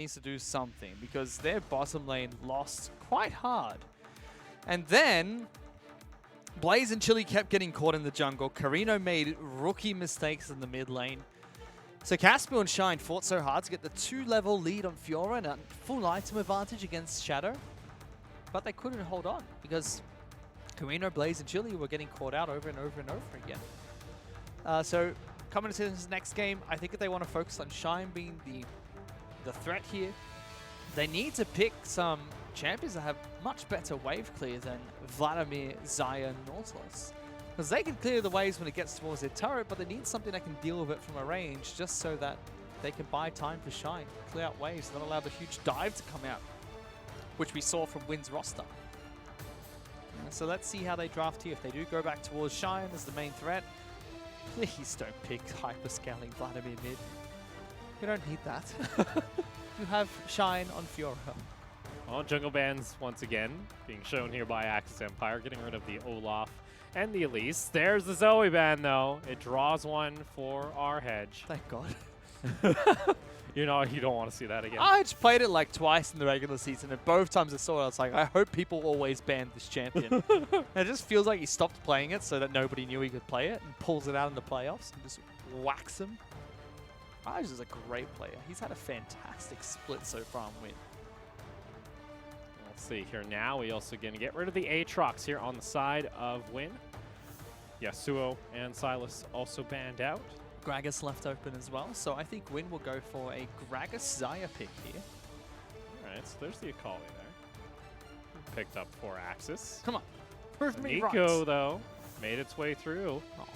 needs to do something because their bottom lane lost quite hard. And then Blaze and Chili kept getting caught in the jungle. Carino made rookie mistakes in the mid lane. So Caspiel and Shine fought so hard to get the 2-level lead on Fiora and a full item advantage against Shadow. But they couldn't hold on because Carino, Blaze, and Chili were getting caught out over and over and over again. So coming into this next game, I think if they want to focus on Shine being the threat here, they need to pick some champions that have much better wave clear than Vladimir, Xayah, and Nautilus. Because they can clear the waves when it gets towards their turret, but they need something that can deal with it from a range just so that they can buy time for Shine, clear out waves, and not allow the huge dive to come out, which we saw from Win's roster. So let's see how they draft here. If they do go back towards Shine as the main threat, please don't pick hyperscaling Vladimir mid. We don't need that. You have Shine on Fiora. Well, jungle bans once again being shown here by Axis Empire, getting rid of the Olaf and the Elise. There's the Zoe ban though. It draws one for our hedge. Thank God. You don't want to see that again. I just played it like twice in the regular season, and both times I saw it, I was like, I hope people always ban this champion. And it just feels like he stopped playing it so that nobody knew he could play it, and pulls it out in the playoffs and just whacks him. Raj is a great player. He's had a fantastic split so far on Win. Let's see here now. We also going to get rid of the Aatrox here on the side of Win. Yasuo and Silas also banned out. Gragas left open as well, so I think Win will go for a Gragas Xayah pick here. Alright, so there's the Akali there. Picked up for Axis. Come on, prove me right. Nico, though, made its way through. Oh.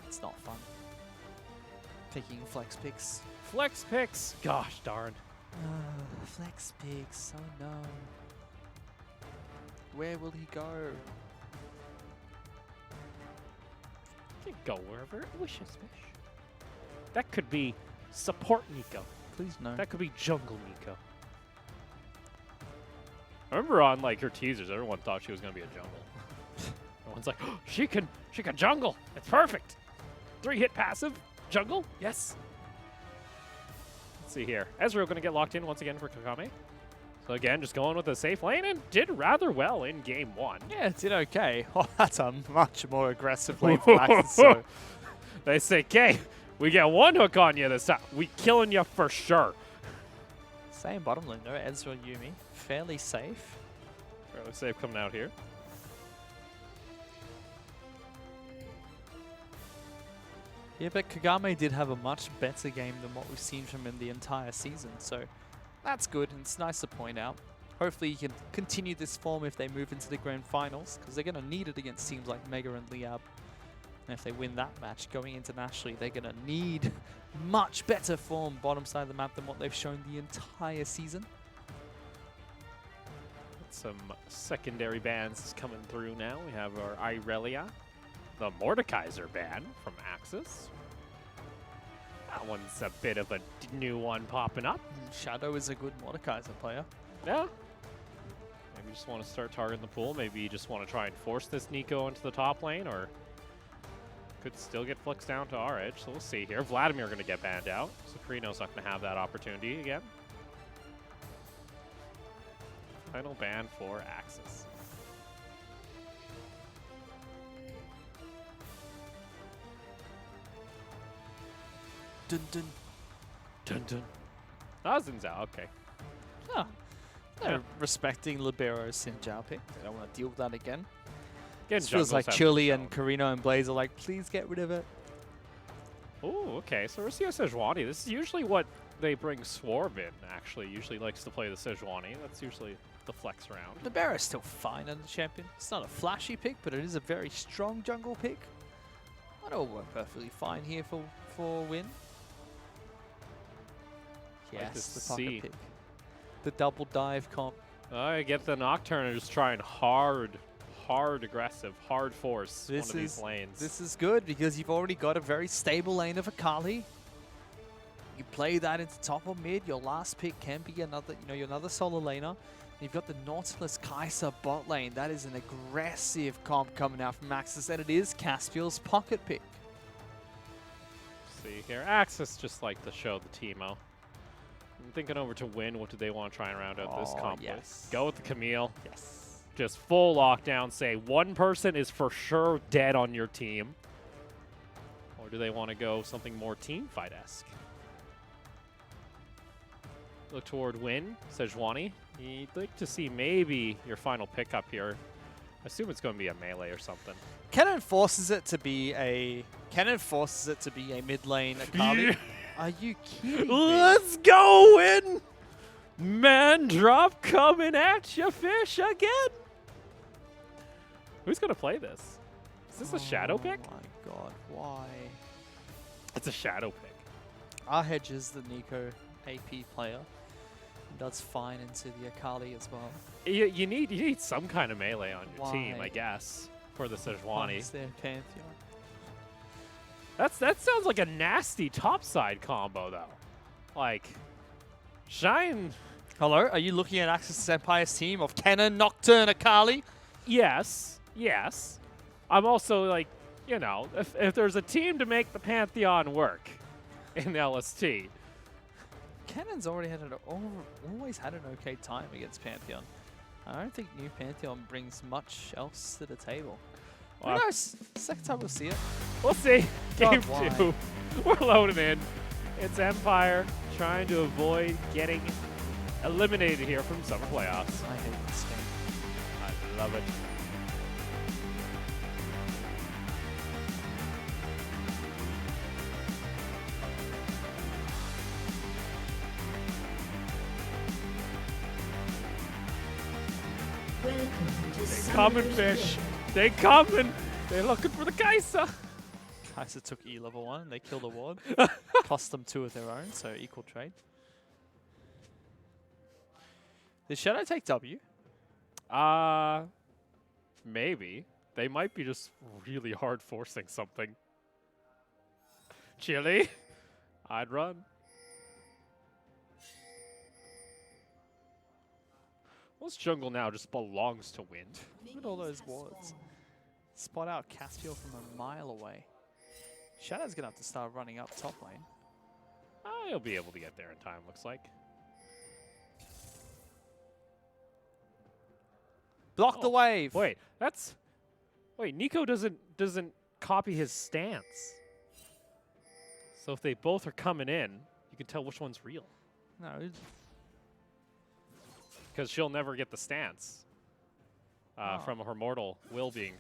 It's not fun. Picking flex picks. Flex picks! Gosh darn. Flex picks, oh no. Where will he go? He can go wherever it wishes, fish. That could be support Nico. Please no. That could be jungle Nico. I remember on like her teasers, everyone thought she was gonna be a jungle. Everyone's like, oh, she can jungle. It's perfect. 3-hit passive, jungle, yes. Let's see here. Ezreal gonna get locked in once again for Kagame. So again, just going with a safe lane and did rather well in game 1. Yeah, it did okay. Oh, that's a much more aggressive lane for Axis. So. They say, okay, we get one hook on you this time. We killing you for sure. Same bottom lane though, Ezreal Yuumi. Fairly safe. Fairly safe coming out here. Yeah, but Kagame did have a much better game than what we've seen from him the entire season, so that's good, and it's nice to point out. Hopefully he can continue this form if they move into the grand finals, because they're going to need it against teams like Mega and Liab. And if they win that match, going internationally, they're going to need much better form bottom side of the map than what they've shown the entire season. Some secondary bans coming through now. We have our Irelia, the Mordekaiser ban from Axis. That one's a bit of a new one popping up. Shadow is a good Mordekaiser player. Yeah. Maybe you just want to start targeting the pool. Maybe you just want to try and force this Nico into the top lane, or could still get flexed down to our edge. So we'll see here. Vladimir going to get banned out. So Carino's not going to have that opportunity again. Final ban for Axis. Dun dun. Dun dun. That was Xin Zhao, okay. Oh. They're respecting Libero's Xin Zhao pick. They don't want to deal with that again. It feels like Chili and Carino and Blaze are like, please get rid of it. Oh, okay. So Rocio Sejuani. This is usually what they bring Swarm in, actually. Usually likes to play the Sejuani. That's usually the flex round. Libero is still fine as a champion. It's not a flashy pick, but it is a very strong jungle pick. That'll work perfectly fine here for Win. Yes, the pocket pick. The double dive comp. I get the Nocturne just trying hard aggressive, hard force one of these lanes. This is good because you've already got a very stable lane of Akali. You play that into top or mid. Your last pick can be another, your another solo laner. You've got the Nautilus Kai'Sa bot lane. That is an aggressive comp coming out from Axis, and it is Caspiel's pocket pick. See here, Axis just like to show the Teemo. I'm thinking over to Win. What do they want to try and round out this comp with? Yes. Go with the Camille. Yes. Just full lockdown. Say one person is for sure dead on your team. Or do they want to go something more team fight-esque? Look toward Win, Sejuani. You'd like to see maybe your final pickup here. I assume it's going to be a melee or something. Kennen forces it to be a mid lane Akali. Yeah. Are you kidding me? Let's go, Win! Man drop coming at you, fish again. Who's going to play this? Is this a shadow pick? Oh my god, why? It's a shadow pick. Our Hedge is the Nico AP player. He does fine into the Akali as well. You need some kind of melee on your team, Why? I guess, for the Sejuani. What's their Pantheon? That sounds like a nasty topside combo, though. Like, Shine, Hello, are you looking at Axis Empire's team of Kennen, Nocturne, Akali? yes. I'm also like, you know, if there's a team to make the Pantheon work in LST. Kennen's always had an okay time against Pantheon. I don't think new Pantheon brings much else to the table. Who knows? Second time we'll see it. We'll see. Game God, why? 2. We're loading in. It's Empire trying to avoid getting eliminated here from summer playoffs. I hate this game. I love it. They coming, fish. They coming. They're looking for the Kai'Sa. Kai'Sa took E level 1 and they killed a ward. Cost them 2 of their own, so equal trade. Did Shadow take W? Maybe. They might be just really hard forcing something. Chili. I'd run. This jungle now just belongs to Wind. Look at all those wards. Spot out Caspiel from a mile away. Shadow's going to have to start running up top lane. He'll be able to get there in time, looks like. Block the wave! Wait, Nico doesn't copy his stance. So if they both are coming in, you can tell which one's real. No. Because she'll never get the stance from her mortal will being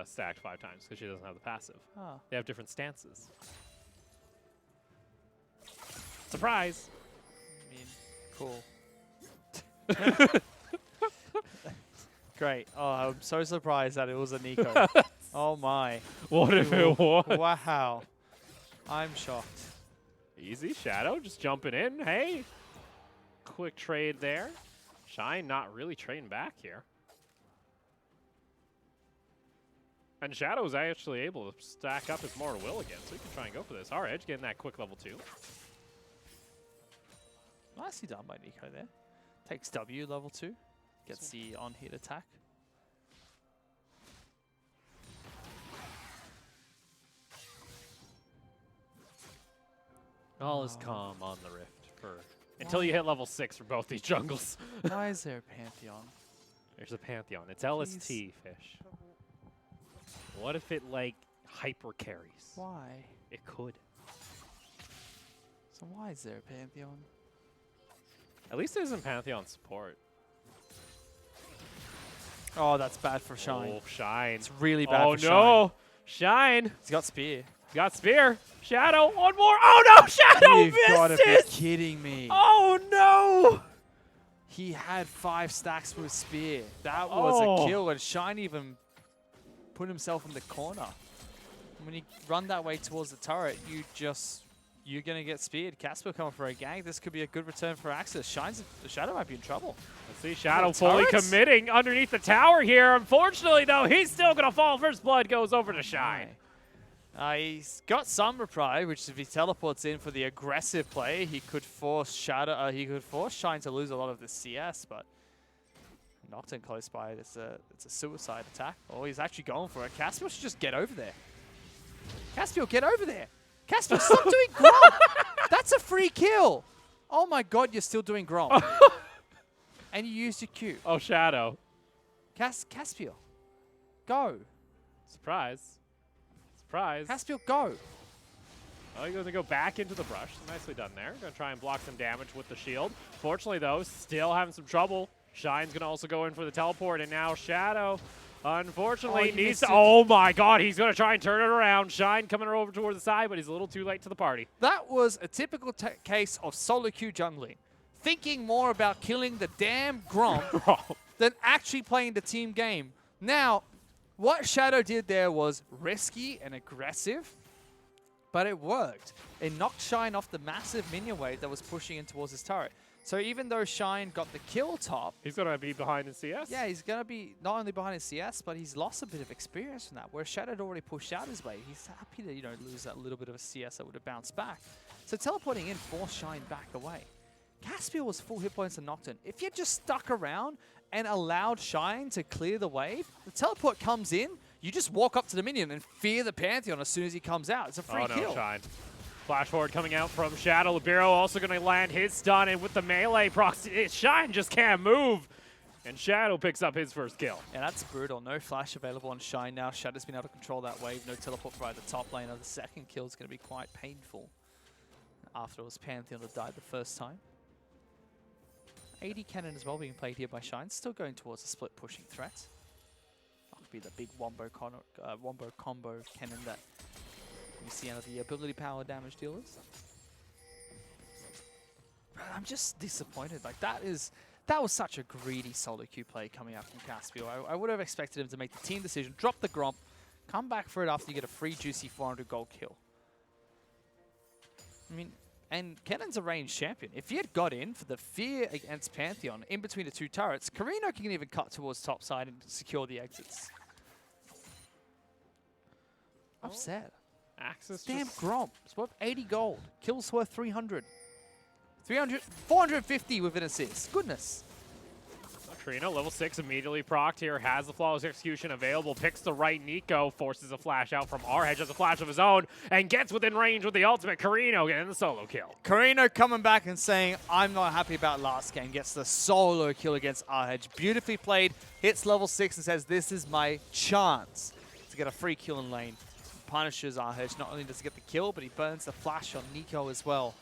stacked 5 times because she doesn't have the passive. Oh. They have different stances. Surprise! I mean, cool. Great. Oh, I'm so surprised that it was a Nico. Oh my. What if it was? Wow. I'm shocked. Easy, Shadow just jumping in. Hey, quick trade there. Shine not really trading back here. And Shadow's actually able to stack up his Mortal Will again, so he can try and go for this. Our Edge getting that quick level 2. Nicely done by Nico there. Takes W level 2. Gets the on-hit attack. All is calm on the Rift until you hit level 6 for both these jungles. Why is there a Pantheon? There's a Pantheon. It's LST, fish. What if it, like, hyper carries? Why? It could. So why is there a Pantheon? At least there's some Pantheon support. Oh, that's bad for Shine. Oh, Shine. It's really bad for Shine. Oh, no. Shine. He's got Spear. Got Spear. Shadow. One more. Oh, no. Shadow You've got to be misses. kidding me. Oh, no. He had 5 stacks with Spear. That was a kill, and Shine even put himself in the corner. When you run that way towards the turret, you're going to get speared. Casper coming for a gank. This could be a good return for Axis. Shadow might be in trouble. Let's see Shadow fully committing underneath the tower here. Unfortunately, though, he's still going to fall. First blood goes over to Shine. He's got some reply, which if he teleports in for the aggressive play, he could force Shine to lose a lot of the CS, but Nocturne close by. It's a suicide attack. Oh, he's actually going for it. Caspiel should just get over there. Caspiel, get over there. Caspiel, stop doing grub. That's a free kill. Oh my god, you're still doing Grom. And you used your Q. Oh, Shadow. Caspiel, go. Surprise. Surprise. Caspiel, go. Oh, he's going to go back into the brush. Nicely done there. Going to try and block some damage with the shield. Fortunately, though, still having some trouble. Shine's going to also go in for the teleport, and now Shadow, unfortunately, needs to... Oh, my God. He's going to try and turn it around. Shine coming over towards the side, but he's a little too late to the party. That was a typical case of solo queue jungling. Thinking more about killing the damn Grom than actually playing the team game. Now, what Shadow did there was risky and aggressive, but it worked. It knocked Shine off the massive minion wave that was pushing in towards his turret. So even though Shine got the kill top... He's going to be behind in CS? Yeah, he's going to be not only behind in CS, but he's lost a bit of experience from that. Where Shadow had already pushed out his way, he's happy to, lose that little bit of a CS that would have bounced back. So teleporting in forced Shine back away. Caspiel was full hit points and Nocturne. If you just stuck around and allowed Shine to clear the wave, the teleport comes in, you just walk up to the minion and fear the Pantheon as soon as he comes out. It's a free kill. Oh no, Shine. Flash forward coming out from Shadow. Libero also going to land his stun, and with the melee proxy, Shine just can't move. And Shadow picks up his first kill. Yeah, that's brutal. No flash available on Shine now. Shadow's been able to control that wave. No teleport by the top lane. The second kill is going to be quite painful. After it was Pantheon that died the first time. AD Cannon as well being played here by Shine. Still going towards a split pushing threat. That could be the big wombo combo cannon that you see under the ability power damage dealers. But I'm just disappointed. Like that was such a greedy solo queue play coming out from Caspiel. I would have expected him to make the team decision, drop the Gromp, come back for it after you get a free juicy 400 gold kill. I mean, and Kennon's a ranged champion. If he had got in for the fear against Pantheon in between the two turrets, Carino can even cut towards top side and secure the exits. Upset. Axis Damn Gromp. It's worth 80 gold. Kills worth 300. 450 with an assist. Goodness. Carino, level 6, immediately procced here, has the flawless execution available, picks the right Nico, forces a flash out from Arhedge, has a flash of his own, and gets within range with the ultimate. Carino getting the solo kill. Carino coming back and saying, I'm not happy about last game, gets the solo kill against Arhedge. Beautifully played, hits level 6 and says, this is my chance to get a free kill in lane. Punishes Arhedge. Not only does he get the kill, but he burns the flash on Nico as well.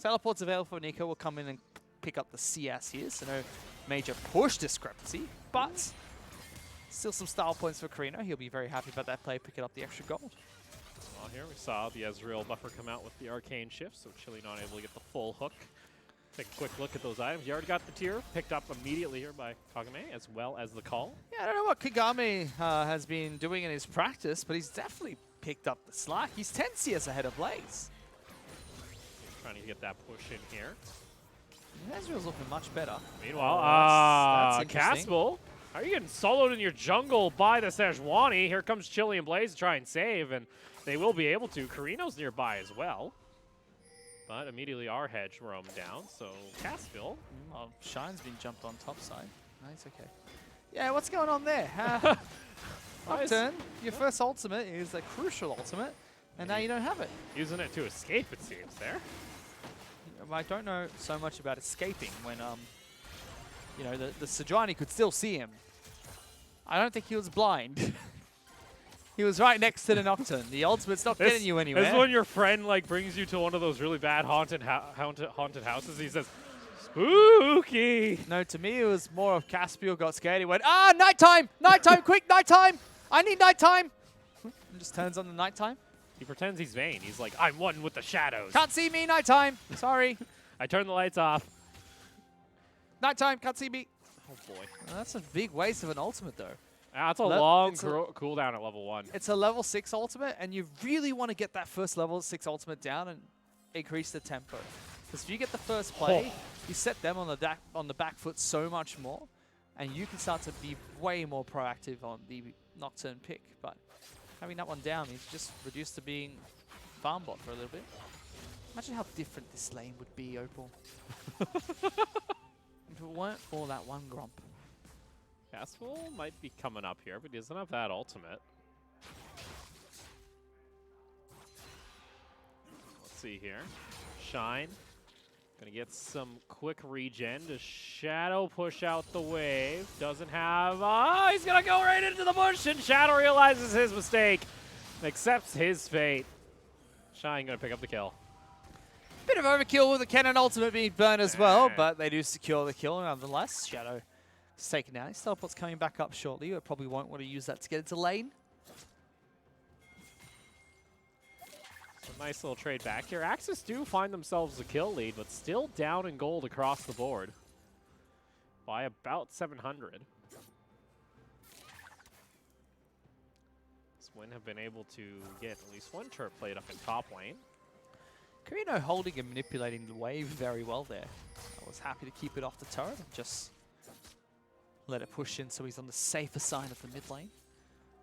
Teleport's available for Nico. Will come in and pick up the CS here, so no major push discrepancy, but still some style points for Carino. He'll be very happy about that play, picking up the extra gold. Well, here we saw the Ezreal buffer come out with the arcane shift, so Chili not able to get the full hook. Take a quick look at those items. You already got the tier picked up immediately here by Kagame, as well as the call. Yeah, I don't know what Kagame has been doing in his practice, but he's definitely picked up the slack. He's 10 CS ahead of Blaze. Trying to get that push in here. Ezreal's looking much better. Meanwhile, that's Caspiel, how are you getting soloed in your jungle by the Sejuani? Here comes Chili and Blaze to try and save, and they will be able to. Carino's nearby as well. But immediately Arhedge roamed down, so Caspiel. Oh, Shine's been jumped on top side. No, it's okay. Yeah, what's going on there? Nocturne, your first ultimate is a crucial ultimate, and now you don't have it. Using it to escape, it seems, there. I don't know so much about escaping when, the Sejuani could still see him. I don't think he was blind. He was right next to the Nocturne. The ultimate's not getting you anywhere. This is when your friend brings you to one of those really bad haunted houses. He says, "Spooky." No, to me it was more of Caspiel got scared. He went, nighttime, nighttime, quick, nighttime. I need nighttime. And just turns on the nighttime. He pretends he's Vayne. He's like, I'm one with the shadows. Can't see me, nighttime. Sorry. I turned the lights off. Nighttime, can't see me. Oh boy. Well, that's a big waste of an ultimate though. That's a long cooldown at level 1. It's a level 6 ultimate, and you really want to get that first level 6 ultimate down and increase the tempo. Because if you get the first play, you set them on the back foot so much more, and you can start to be way more proactive on the Nocturne pick. But having that one down is just reduced to being farm bot for a little bit. Imagine how different this lane would be, Opal. If it weren't for that one Gromp. Caspiel might be coming up here, but he doesn't have that ultimate. Let's see here. Shine Gonna get some quick regen to Shadow push out the wave. Doesn't have, he's gonna go right into the bush, and Shadow realizes his mistake and accepts his fate. Shine gonna pick up the kill. Bit of overkill with the cannon ultimate being burned as well, but they do secure the kill nonetheless. Shadow is taken out. His teleport's coming back up shortly. You probably won't want to use that to get into lane. A nice little trade back here. Axis do find themselves a kill lead, but still down in gold across the board by about 700. Swin have been able to get at least one turret plate up in top lane. Carino holding and manipulating the wave very well there. I was happy to keep it off the turret and just let it push in so he's on the safer side of the mid lane.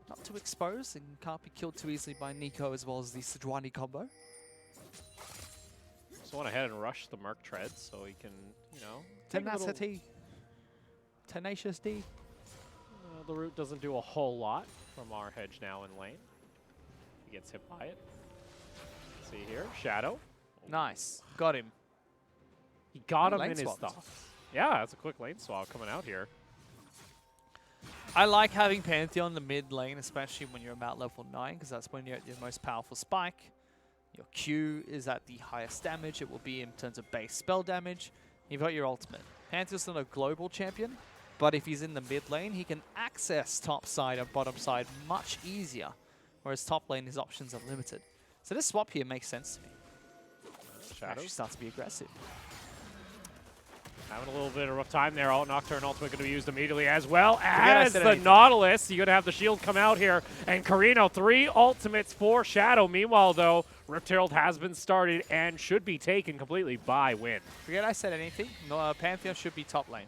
Not too exposed and can't be killed too easily by Nico as well as the Sejuani combo. Just want to head and rush the Merc treads so he can, you know, Tenacity. Tenacious D. The root doesn't do a whole lot from our hedge now in lane. He gets hit by it. See here, Shadow. Nice. Got him. He got him Lane in his swapped. thoughts. Yeah, that's a quick lane swap coming out here. I like having Pantheon in the mid lane, especially when you're about level 9, because that's when you're at your most powerful spike. Your Q is at the highest damage it will be in terms of base spell damage. You've got your ultimate. Pantheon's not a global champion, but if he's in the mid lane, he can access top side and bottom side much easier, whereas top lane, his options are limited. So this swap here makes sense to me. Shadow Actually starts to be aggressive. having a little bit of a rough time there. Nocturne ultimate going to be used immediately as well as the Nautilus. You're going to have the shield come out here. And Carino, 3 ultimates for Shadow. Meanwhile, though, Rift Herald has been started and should be taken completely by Win. Forget I said anything. No, Pantheon should be top lane.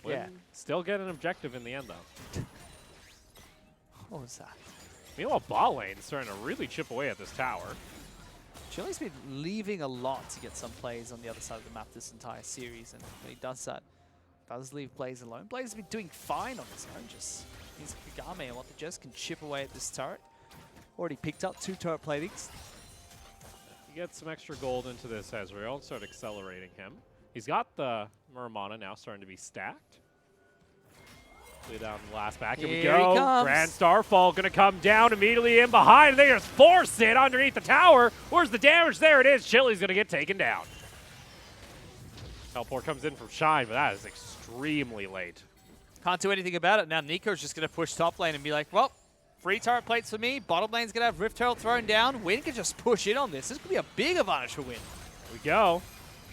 Yeah. Still get an objective in the end, though. What was that? Meanwhile, bot lane is starting to really chip away at this tower. Chili's been leaving a lot to get some plays on the other side of the map this entire series, and when he does that, does leave Blaze alone. Blaze has been doing fine on his own, just he's Kagame and what the Jess can chip away at this turret. Already picked up 2 turret platings. You get some extra gold into this Ezreal and start accelerating him. He's got the Muramana now starting to be stacked. Play down the last back. Here we go. Grand Starfall going to come down immediately in behind. They just force it underneath the tower. Where's the damage? There it is. Chili's going to get taken down. Teleport comes in from Shine, but that is extremely late. Can't do anything about it. Now Nico's just going to push top lane and be like, well, 3 turret plates for me. Bottom lane's going to have Rift Herald thrown down. Win can just push in on this. This could be a big advantage for Win. Here we go.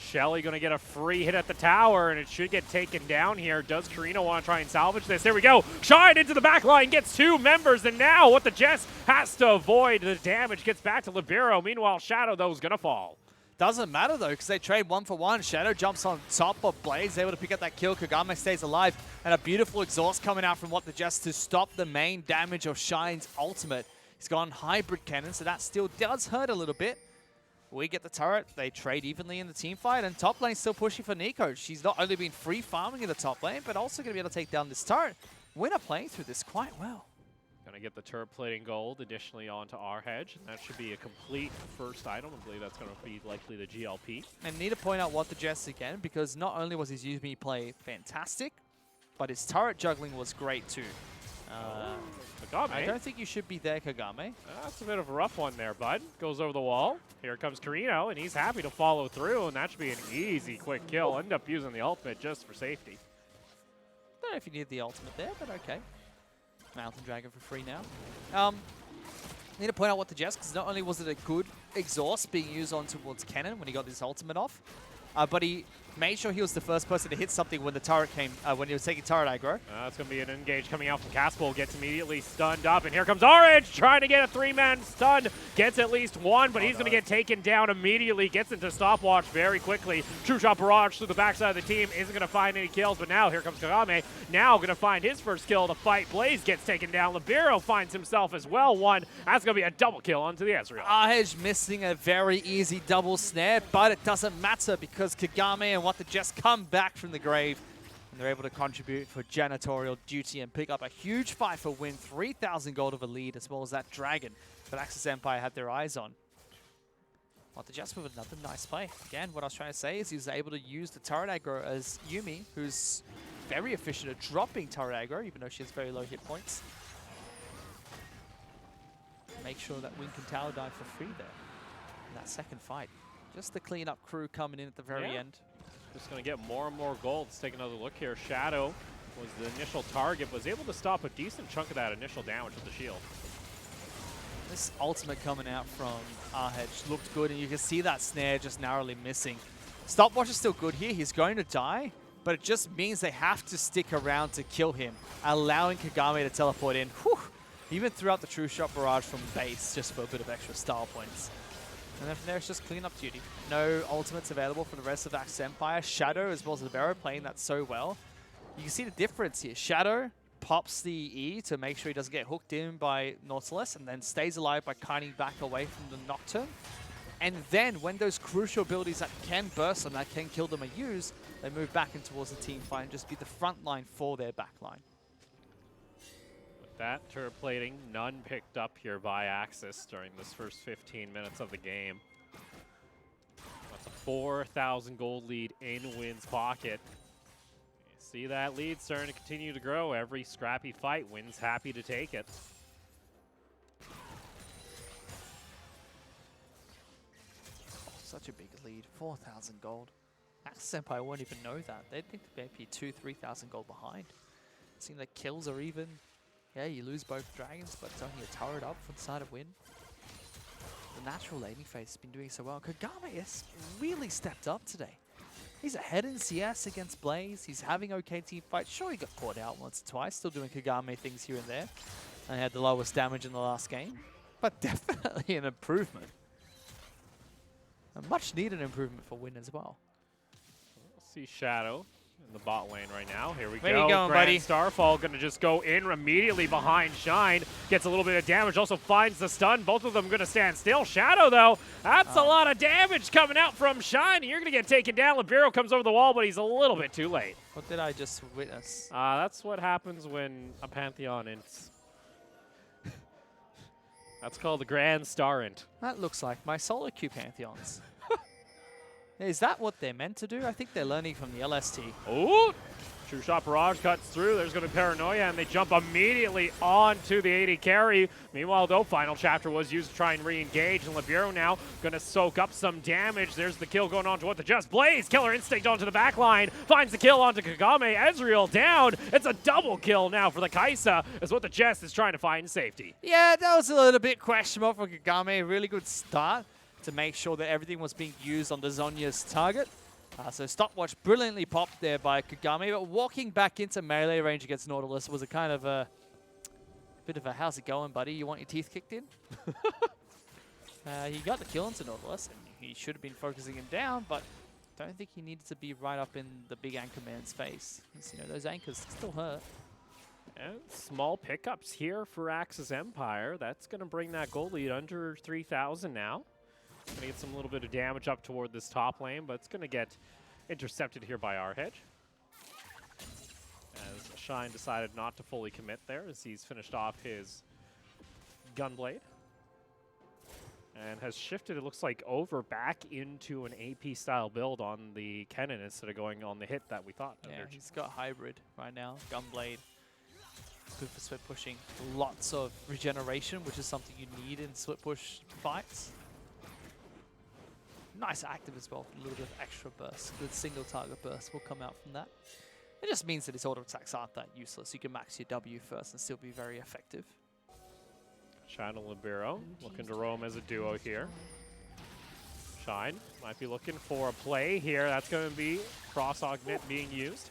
Shelly going to get a free hit at the tower, and it should get taken down here. Does Carino want to try and salvage this? There we go. Shine into the back line, gets 2 members, and now what the Jess has to avoid. The damage gets back to Libero. Meanwhile, Shadow, though, is going to fall. Doesn't matter, though, because they trade 1 for 1. Shadow jumps on top of Blaze, able to pick up that kill. Kagame stays alive, and a beautiful exhaust coming out from what the Jess to stop the main damage of Shine's ultimate. He's gone hybrid cannon, so that still does hurt a little bit. We get the turret, they trade evenly in the team fight, and top lane still pushing for Nico. She's not only been free farming in the top lane, but also going to be able to take down this turret. Winner playing through this quite well. Going to get the turret plating gold additionally onto our hedge, and that should be a complete first item. I believe that's going to be likely the GLP. And need to point out what the Jess again, because not only was his Yuumi play fantastic, but his turret juggling was great too. Kagame. I don't think you should be there, Kagame. That's a bit of a rough one there, bud. Goes over the wall. Here comes Carino, and he's happy to follow through, and that should be an easy, quick kill. End up using the ultimate just for safety. Don't know if you need the ultimate there, but okay. Mountain Dragon for free now. Need to point out what the Jess, because not only was it a good exhaust being used on towards Cannon when he got this ultimate off, but he made sure he was the first person to hit something when the turret came, when he was taking turret aggro. That's going to be an engage coming out from Caspol. Gets immediately stunned up, and here comes Orange trying to get a 3-man stun. Gets at least 1, but he's going to get taken down immediately. Gets into stopwatch very quickly. True Shot Barrage through the backside of the team. Isn't going to find any kills, but now here comes Kagame. Now going to find his first kill to fight. Blaze gets taken down. Libero finds himself as well 1. That's going to be a double kill onto the Ezreal. Ahej missing a very easy double snare, but it doesn't matter because Kagame and what the Jess come back from the grave, and they're able to contribute for janitorial duty and pick up a huge fight for Win. 3,000 gold of a lead, as well as that dragon but Axis Empire had their eyes on. Well, the Jets with another nice play. Again, what I was trying to say is he was able to use the turret aggro as Yumi, who's very efficient at dropping turret aggro, even though she has very low hit points. Make sure that Wing can tower dive for free there in that second fight. Just the cleanup crew coming in at the very end. Just going to get more and more gold. Let's take another look here. Shadow was the initial target, was able to stop a decent chunk of that initial damage with the shield. This ultimate coming out from Arhedge looked good, and you can see that snare just narrowly missing. Stopwatch is still good here. He's going to die, but it just means they have to stick around to kill him, allowing Kagame to teleport in. Whew. Even throughout the True Shot barrage from base, just for a bit of extra style points. And then from there, it's just cleanup duty. No ultimates available for the rest of Axis Empire. Shadow as well as Libero playing that so well. You can see the difference here. Shadow pops the E to make sure he doesn't get hooked in by Nautilus, and then stays alive by kiting back away from the Nocturne. And then when those crucial abilities that can burst them, that can kill them, are used, they move back in towards the team fight and just be the front line for their back line. That turret plating, none picked up here by Axis during this first 15 minutes of the game. That's a 4,000 gold lead in Win's pocket. You see that lead starting to continue to grow. Every scrappy fight, Win's happy to take it. Oh, such a big lead, 4,000 gold. Axis Empire won't even know that. They'd think they'd be 2,000-3,000 gold behind. It seems like kills are even. Yeah, you lose both dragons, but it's only a turret up from the side of Win. The natural laning phase has been doing so well. Kagame has really stepped up today. He's ahead in CS against Blaze. He's having okay team fights. Sure, he got caught out once or twice, still doing Kagame things here and there. And had the lowest damage in the last game, but definitely an improvement. A much needed improvement for Win as well. We'll see Shadow in the bot lane right now. Here we Where go. you going, Grand buddy? Starfall going to just go in immediately behind Shine. Gets a little bit of damage. Also finds the stun. Both of them going to stand still. Shadow, though, that's a lot of damage coming out from Shine. You're going to get taken down. Libero comes over the wall, but he's a little bit too late. What did I just witness? That's what happens when a Pantheon ints. That's called the Grand Star int. That looks like my solo queue Pantheons. Is that what they're meant to do? I think they're learning from the LST. Oh! True Shot Barrage cuts through. There's going to be Paranoia, and they jump immediately onto the AD carry. Meanwhile, though, Final Chapter was used to try and re-engage, and Libero now going to soak up some damage. There's the kill going on to what the Just Blaze. Killer Instinct onto the back line. Finds the kill onto Kagame. Ezreal down. It's a double kill now for the Kaisa, is what the Jest is trying to find safety. Yeah, that was a little bit questionable for Kagame. Really good start to make sure that everything was being used on the Zhonya's target. So Stopwatch brilliantly popped there by Kagame, but walking back into melee range against Nautilus was a kind of a bit of a how's it going, buddy? You want your teeth kicked in? He got the kill into Nautilus, and he should have been focusing him down, but don't think he needed to be right up in the big anchor man's face. You know, those anchors still hurt. And small pickups here for Axis Empire. That's going to bring that gold lead under 3,000 now. Going to get some little bit of damage up toward this top lane, but it's going to get intercepted here by Arhedge. As Shine decided not to fully commit there as he's finished off his Gunblade. And has shifted, it looks like, over back into an AP-style build on the Kennen instead of going on the hit that we thought. Yeah, he's got hybrid right now, Gunblade. Good for split pushing. Lots of regeneration, which is something you need in split push fights. Nice active as well, a little bit of extra burst. Good single target burst will come out from that. It just means that his auto attacks aren't that useless. You can max your W first and still be very effective. Shine and Libero looking to roam as a duo here. Shine might be looking for a play here. That's going to be cross augment being used.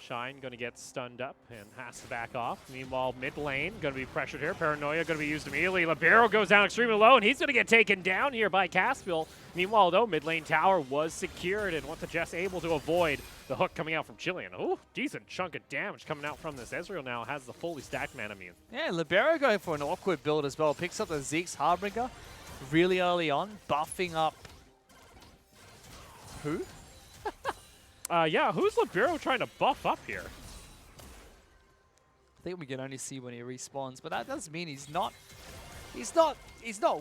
Shine going to get stunned up and has to back off. Meanwhile, mid lane going to be pressured here. Paranoia going to be used immediately. Libero goes down extremely low, and he's going to get taken down here by Caspiel. Meanwhile, though, mid lane tower was secured, and what the Jets able to avoid the hook coming out from Chilean. Oh, decent chunk of damage coming out from this. Ezreal now has the fully stacked mana immune. Yeah, Libero going for an awkward build as well. Picks up the Zeke's Harbinger really early on, buffing up... Who? Yeah, who's Libero trying to buff up here? I think we can only see when he respawns, but that does mean he's not He's not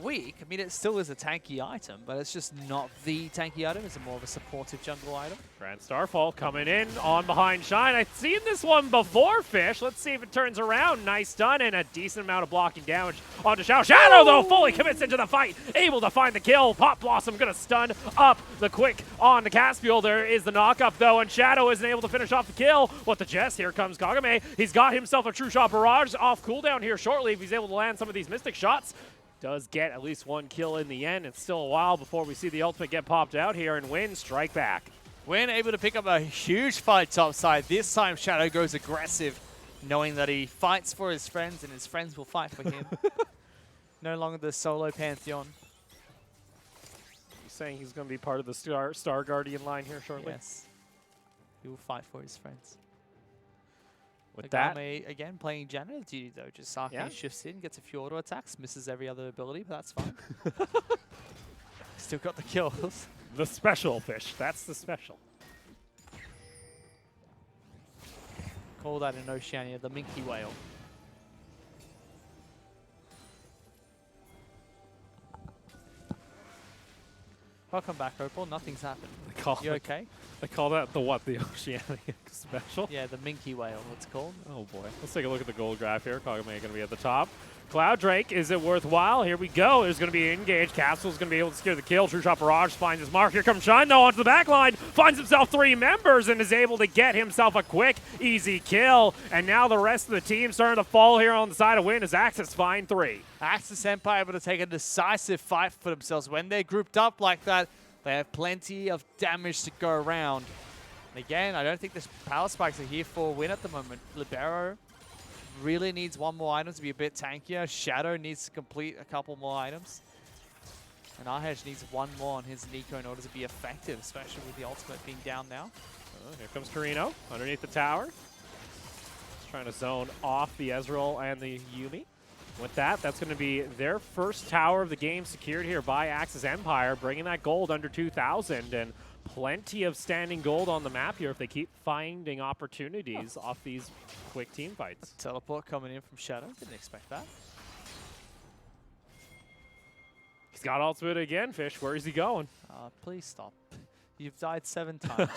weak. I mean, it still is a tanky item, but it's just not the tanky item. It's more of a supportive jungle item. Grand Starfall coming in on behind Shine. I've seen this one before, Fish. Let's see if it turns around. Nice stun and a decent amount of blocking damage onto Shadow. Shadow, though, fully commits into the fight. Able to find the kill. Pop Blossom going to stun up the quick on the Caspiel. There is the knock-up, though, and Shadow isn't able to finish off the kill. What the Jess? Here comes Kagame. He's got himself a True Shot Barrage off cooldown here shortly if he's able to land some of these Mystic shots. Does get at least one kill in the end. It's still a while before we see the ultimate get popped out here, and Win strike back. Win able to pick up a huge fight topside. This time Shadow goes aggressive, knowing that he fights for his friends and his friends will fight for him. No longer the solo Pantheon. You're saying he's going to be part of the Star Guardian line here shortly? Yes. He will fight for his friends. With Kagame, again, playing janitor duty, though. Just Sake shifts in, gets a few auto attacks, misses every other ability, but that's fine. Still got the kills. The special, Fish. That's the special. Call that in Oceania, the Minky Whale. Welcome back, Opal. Nothing's happened. You okay? They call that the what? The Oceanic special? Yeah, the Minky Whale, it's called. Oh boy. Let's take a look at the gold graph here. Kagame going to be at the top. Cloud Drake, is it worthwhile? Here we go. There's going to be an engage. Castle's going to be able to secure the kill. True Shot Barrage finds his mark. Here comes Shine, though, onto the back line. Finds himself 3 members and is able to get himself a quick, easy kill. And now the rest of the team starting to fall here on the side of Win as Axis find 3. Axis Empire able to take a decisive fight for themselves. When they're grouped up like that, they have plenty of damage to go around. And again, I don't think the power spikes are here for Win at the moment. Libero really needs one more item to be a bit tankier. Shadow needs to complete a couple more items. And Arhej needs one more on his Nico in order to be effective, especially with the ultimate being down now. Oh, here comes Carino underneath the tower. He's trying to zone off the Ezreal and the Yuumi. With that, that's going to be their first tower of the game secured here by Axis Empire, bringing that gold under 2,000, and plenty of standing gold on the map here if they keep finding opportunities off these quick team fights. Teleport coming in from Shadow. Didn't expect that. He's got ultimate again, Fish. Where is he going? Please stop. You've died 7 times.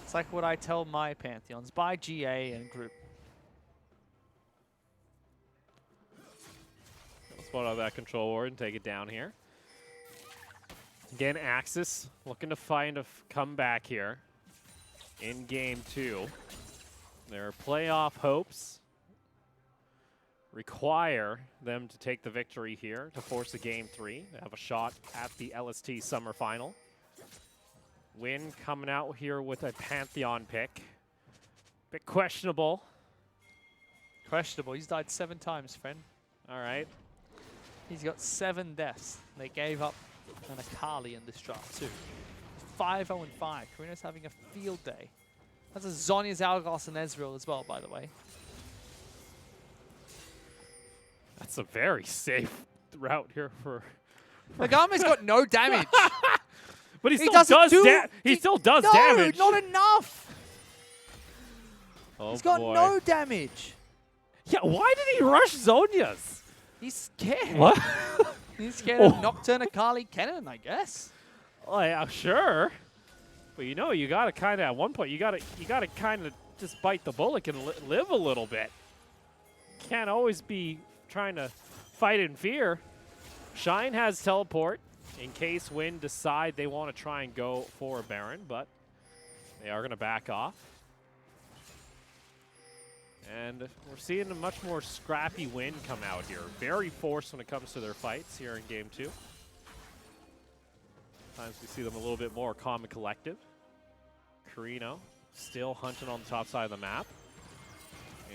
It's like what I tell my Pantheons. Buy GA and group. Spot out that control ward and take it down here. Again, Axis looking to find a comeback here in game 2. Their playoff hopes require them to take the victory here to force a game 3. They have a shot at the LST Summer Final. Win coming out here with a Pantheon pick. Bit questionable. Questionable. He's died 7 times, friend. All right. He's got 7 deaths. They gave up an Akali in this draft too. 5-0-5. Karina's having a field day. That's a Zhonya's Algos and Ezreal as well, by the way. That's a very safe route here for... Nagame's got no damage. But he still does damage. No, not enough. Oh, he's got no damage. Yeah, why did he rush Zhonya's? He's scared. What? He's scared of Nocturne Akali Kennen, I guess. Oh yeah, sure. But you know, you gotta kind of at one point, you gotta kind of just bite the bullet and live a little bit. Can't always be trying to fight in fear. Shine has teleport in case Win decide they want to try and go for a Baron, but they are gonna back off. And we're seeing a much more scrappy Win come out here. Very forced when it comes to their fights here in game 2. Sometimes we see them a little bit more calm and collective. Carino still hunting on the top side of the map.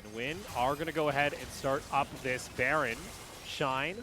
And Win are going to go ahead and start up this Baron. Shine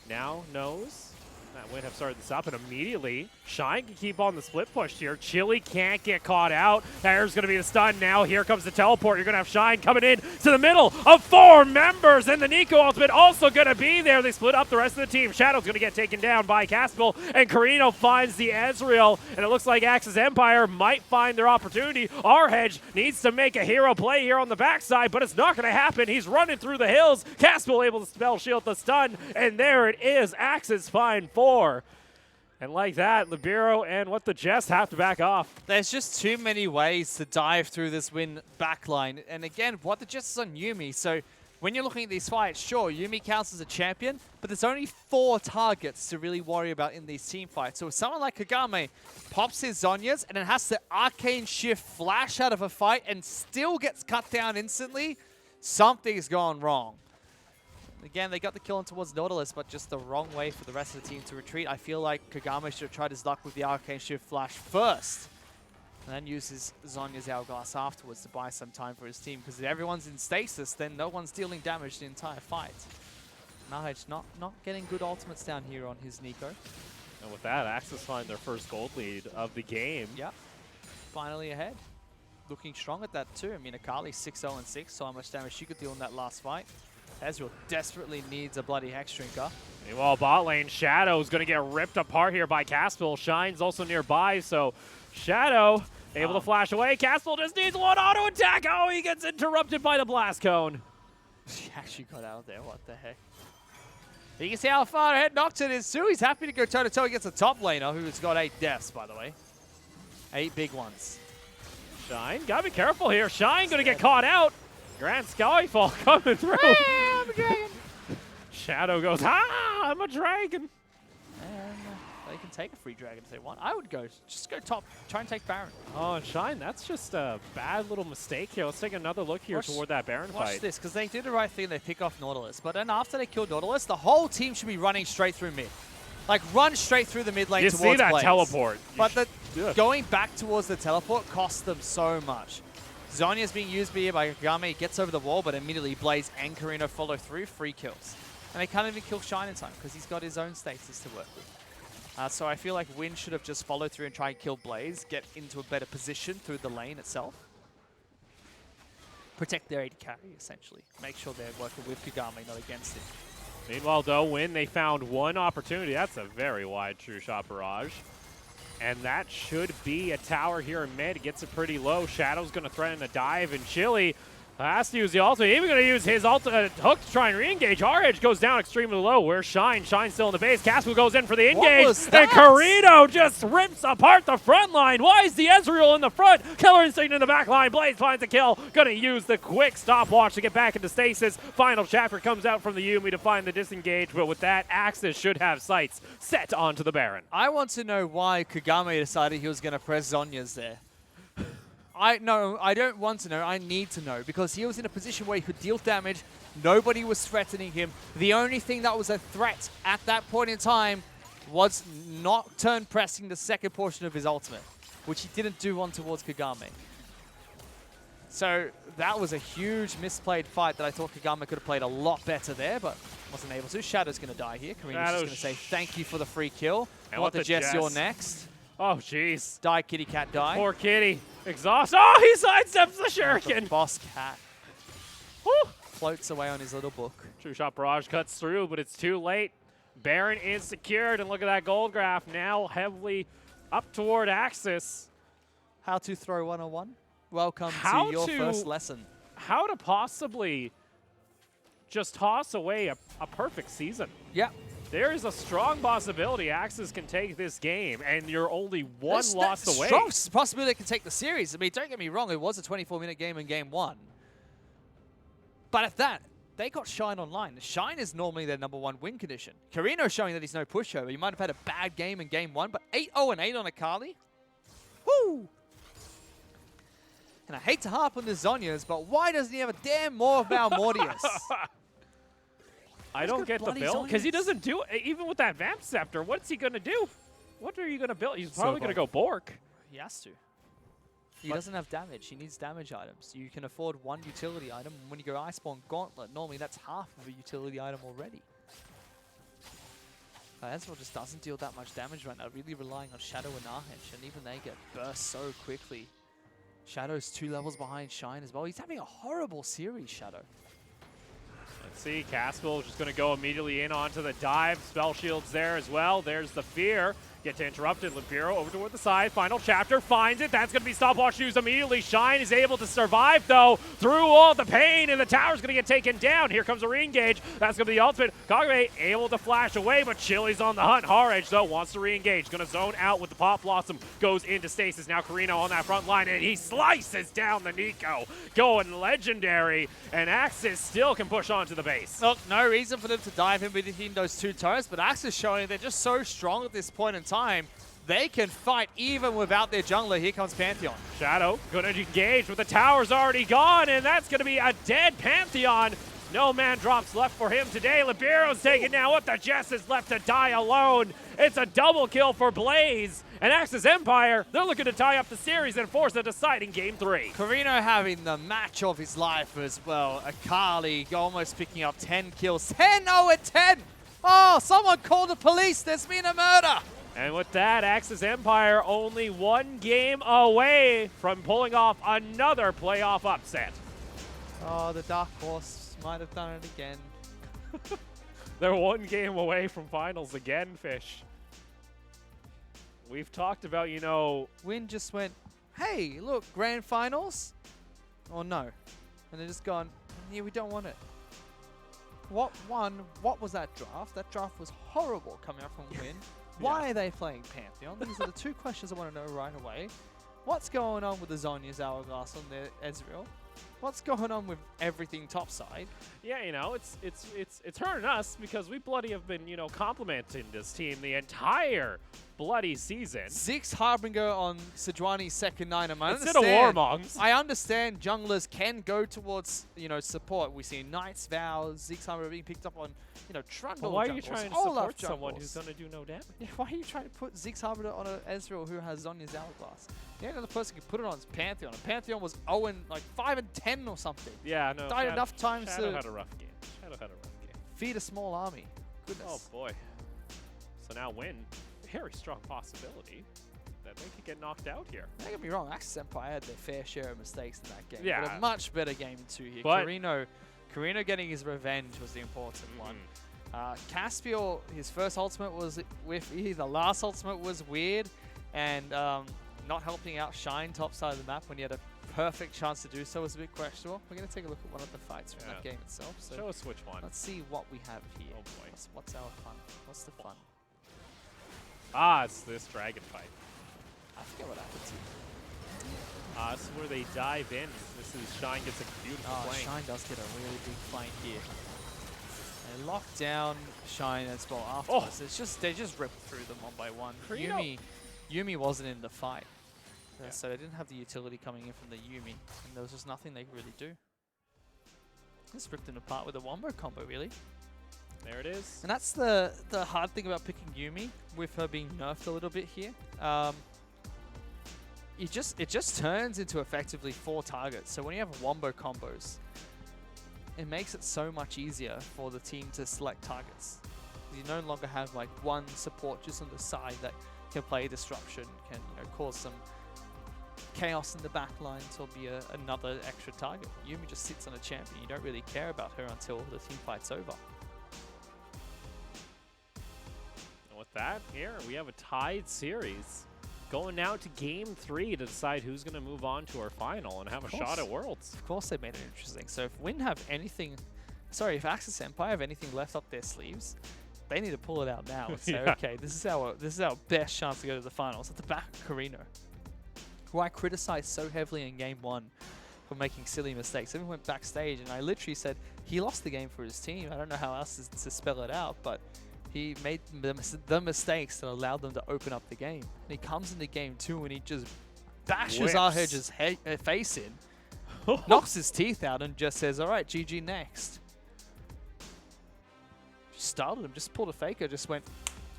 now knows That Win have started this up, and immediately Shine can keep on the split push here. Chili can't get caught out. There's going to be the stun now. Here comes the teleport. You're going to have Shine coming in to the middle of 4 members, and the Nico ultimate also going to be there. They split up the rest of the team. Shadow's going to get taken down by Caspel, and Carino finds the Ezreal, and it looks like Axis Empire might find their opportunity. Arhedge needs to make a hero play here on the backside, but it's not going to happen. He's running through the hills. Caspel able to spell shield the stun, and there it is. Axis find 4. And like that, Libero and what the Jess have to back off. There's just too many ways to dive through this Win backline. And again, what the Jess is on Yuumi. So when you're looking at these fights, sure, Yuumi counts as a champion, but there's only 4 targets to really worry about in these team fights. So if someone like Kagame pops his Zhonya's and then has to arcane shift flash out of a fight and still gets cut down instantly, something's gone wrong. Again, they got the kill in towards Nautilus, but just the wrong way for the rest of the team to retreat. I feel like Kagame should have tried his luck with the Arcane Shift Flash first, and then use his Zhonya's Hourglass afterwards to buy some time for his team. Because if everyone's in stasis, then no one's dealing damage the entire fight. Nahaj not getting good ultimates down here on his Nico. And with that, Axis find their first gold lead of the game. Yeah, finally ahead. Looking strong at that too. I mean, Akali 6-0-6, so how much damage she could deal in that last fight. Ezreal desperately needs a bloody Hex Drinker. Meanwhile, bot lane, Shadow's going to get ripped apart here by Caspel. Shine's also nearby, so Shadow able to flash away. Caspel just needs one auto attack. Oh, he gets interrupted by the blast cone. She actually got out there. What the heck? You can see how far ahead Nocturne is too. He's happy to go toe-to-toe against a top laner who's got 8 deaths, by the way. 8 big ones. Shine, gotta be careful here. Shine going to get caught out. Grand Skyfall coming through. I'm a dragon. Shadow goes, I'm a dragon. And they can take a free dragon if they want. I would just go top, try and take Baron. Oh, and Shine, that's just a bad little mistake here. Let's take another look here toward that Baron fight. Watch this, because they did the right thing. They pick off Nautilus. But then after they kill Nautilus, the whole team should be running straight through mid. Like, run straight through the mid lane towards You see that Blaze. teleport. But going back towards the teleport costs them so much. Zhonya's being used here by Kagame. He gets over the wall, but immediately Blaze and Carino follow through. Free kills. And they can't even kill Shine in time because he's got his own status to work with. So I feel like Win should have just followed through and tried and kill Blaze, get into a better position through the lane itself. Protect their AD carry, essentially. Make sure they're working with Kagame, not against him. Meanwhile, though, Win, they found one opportunity. That's a very wide true shot barrage. And that should be a tower here in mid. It gets it pretty low. Shadow's going to threaten a dive, and Chili has to use the ultimate. Even going to use his hook to try and re-engage. Arhedge goes down extremely low. Where's Shine? Shine's still in the base. Caspel goes in for the engage. And Carino just rips apart the front line. Why is the Ezreal in the front? Killer Instinct in the back line. Blaze finds a kill. Going to use the quick stopwatch to get back into stasis. Final chapter comes out from the Yuumi to find the disengage. But with that, Axis should have sights set onto the Baron. I want to know why Kagame decided he was going to press Zhonya's there. I don't want to know. I need to know because he was in a position where he could deal damage. Nobody was threatening him. The only thing that was a threat at that point in time was Nocturne pressing the second portion of his ultimate, which he didn't do on towards Kagame. So that was a huge misplayed fight that I thought Kagame could have played a lot better there, but wasn't able to. Shadow's going to die here. Karina's just going to say thank you for the free kill. And what the Jess, you're next. Oh, jeez. Die, kitty cat, die. Poor kitty. Exhaust. Oh, he sidesteps the shuriken. The boss cat. Woo. Floats away on his little book. True shot barrage cuts through, but it's too late. Baron is secured, and look at that gold graph now heavily up toward Axis. How to throw 101. Welcome to your first lesson. How to possibly just toss away a perfect season. Yeah. There is a strong possibility Axis can take this game, and you're only one loss away. Strong possibility they can take the series. I mean, don't get me wrong, it was a 24-minute game in Game 1. But at that, they got Shine online. Shine is normally their #1 win condition. Carino showing that he's no pushover. He might have had a bad game in Game 1, but 8-0-8 on Akali. Woo! And I hate to harp on the Zhonya's, but why doesn't he have a damn more of Mortius? I don't get the build, because he doesn't do it. Even with that Vamp Scepter, what's he going to do? What are you going to build? He's probably going to go Bork. He has to. He doesn't have damage. He needs damage items. You can afford one utility item. When you go Iceborne Gauntlet, normally that's half of a utility item already. Ezreal just doesn't deal that much damage right now, really relying on Shadow and Nahenge, and even they get burst so quickly. Shadow's 2 levels behind Shine as well. He's having a horrible series, Shadow. Let's see, Caspel just going to go immediately in onto the dive. Spell shields there as well. There's the fear. Get to interrupted. Libero over toward the side. Final chapter finds it. That's going to be stopwatch used immediately. Shine is able to survive, though, through all the pain, and the tower's going to get taken down. Here comes a re-engage. That's going to be the ultimate. Kagame able to flash away, but Chili's on the hunt. Harage, though, wants to re-engage. Going to zone out with the Pop Blossom. Goes into stasis. Now Carino on that front line, and he slices down the Nico. Going legendary, and Axis still can push on to the base. Look, no reason for them to dive in between those 2 turrets, but Axis showing they're just so strong at this point in time. They can fight even without their jungler. Here comes Pantheon. Shadow gonna engage, but the tower's already gone, and that's gonna be a dead Pantheon. No man drops left for him today. Libero's taken now. What the Jess is left to die alone. It's a double kill for Blaze. And Axis Empire, they're looking to tie up the series and force a deciding game 3. Carino having the match of his life as well. Akali almost picking up 10 kills. 10-0-10! Oh, someone call the police. There's been a murder. And with that, Axis Empire only 1 game away from pulling off another playoff upset. Oh, the Dark Horse might have done it again. They're 1 game away from finals again, Fish. We've talked about, you know... Win just went, hey, look, grand finals? Or no? And they're just gone, yeah, we don't want it. What was that draft? That draft was horrible coming out from Win. Why are they playing Pantheon? These are the 2 questions I want to know right away. What's going on with the Zhonya's Hourglass on their Ezreal? What's going on with everything topside? Yeah, you know, it's hurting us because we bloody have been, you know, complimenting this team the entire bloody season. Ziggs Harbinger on Sejuani's second item. Instead of Warmongs. I understand junglers can go towards, you know, support. We see Knight's Vow, Ziggs Harbinger being picked up on, you know, Trundle. Why are jungles, you trying to Olaf support someone jungles. who's going to do no damage? Yeah, why are you trying to put Ziggs Harbinger on an Ezreal who has Zhonya's Hourglass? The only other person who could put it on is Pantheon. And Pantheon was 5-10 or something. Yeah, no. Died enough times Shadow to had a rough game. Shadow had a rough game. feed a small army. Goodness. Oh, boy. So now Win, very strong possibility that they could get knocked out here. Don't get me wrong, Axis Empire had their fair share of mistakes in that game. Yeah. But a much better game too here. But Carino getting his revenge was the important one. Caspiel, his first ultimate was with E. The last ultimate was weird and not helping out Shine top side of the map when he had a perfect chance to do so was a bit questionable. We're going to take a look at one of the fights from that game itself. So show us which one. Let's see what we have here. Oh boy. What's our fun? What's the fun? Ah, it's this dragon fight. I forget what happens here. This is where they dive in. This is Shine gets a beautiful flank. Shine does get a really big flank here. They lock down Shine as well afterwards. It's just they just rip through them one by one. Yuumi wasn't in the fight. So they didn't have the utility coming in from the Yuumi, and there was just nothing they could really do. Just ripped them apart with a wombo combo, really. There it is. And that's the hard thing about picking Yuumi, with her being nerfed a little bit here. It just turns into effectively 4 targets. So when you have wombo combos, it makes it so much easier for the team to select targets. You no longer have like one support just on the side that can play disruption, can cause some chaos in the back line to be another extra target. Yuumi just sits on a champion. You don't really care about her until the team fight's over. And with that, here we have a tied series. Going now to game 3 to decide who's going to move on to our final and have a shot at Worlds. Of course they made it interesting. So if Win have anything, if Axis Empire have anything left up their sleeves, they need to pull it out now and say, okay, this is our best chance to go to the finals. At the back of Carino, who I criticized so heavily in game 1 for making silly mistakes. I even went backstage and I literally said he lost the game for his team. I don't know how else to spell it out, but he made the mistakes that allowed them to open up the game. And he comes into game 2 and he just bashes Arhedge's face in, knocks his teeth out and just says, all right, GG next. Just startled him, just pulled a faker, just went,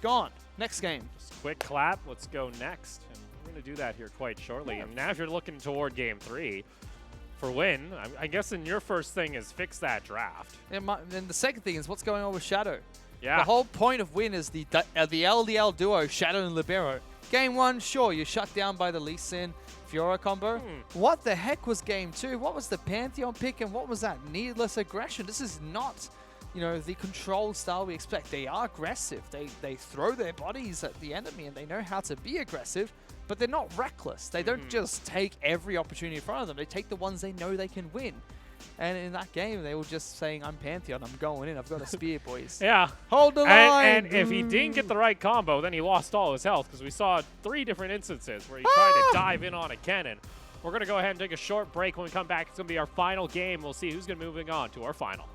gone, next game. Just quick clap, let's go next. And we're going to do that here quite shortly. And now if you're looking toward game 3, for Win, I'm guessing your first thing is fix that draft. And the second thing is what's going on with Shadow. Yeah. The whole point of Win is the LDL duo, Shadow and Libero. Game 1, sure, you're shut down by the Lee Sin Fiora combo. What the heck was Game 2? What was the Pantheon pick and what was that needless aggression? This is not, you know, the control style we expect. They are aggressive. They throw their bodies at the enemy and they know how to be aggressive, but they're not reckless. They don't just take every opportunity in front of them. They take the ones they know they can win. And in that game, they were just saying, I'm Pantheon, I'm going in, I've got a spear, boys. Yeah. Hold the line! And if he didn't get the right combo, then he lost all his health, because we saw 3 different instances where he tried to dive in on a cannon. We're going to go ahead and take a short break. When we come back, it's going to be our final game. We'll see who's going to be moving on to our final.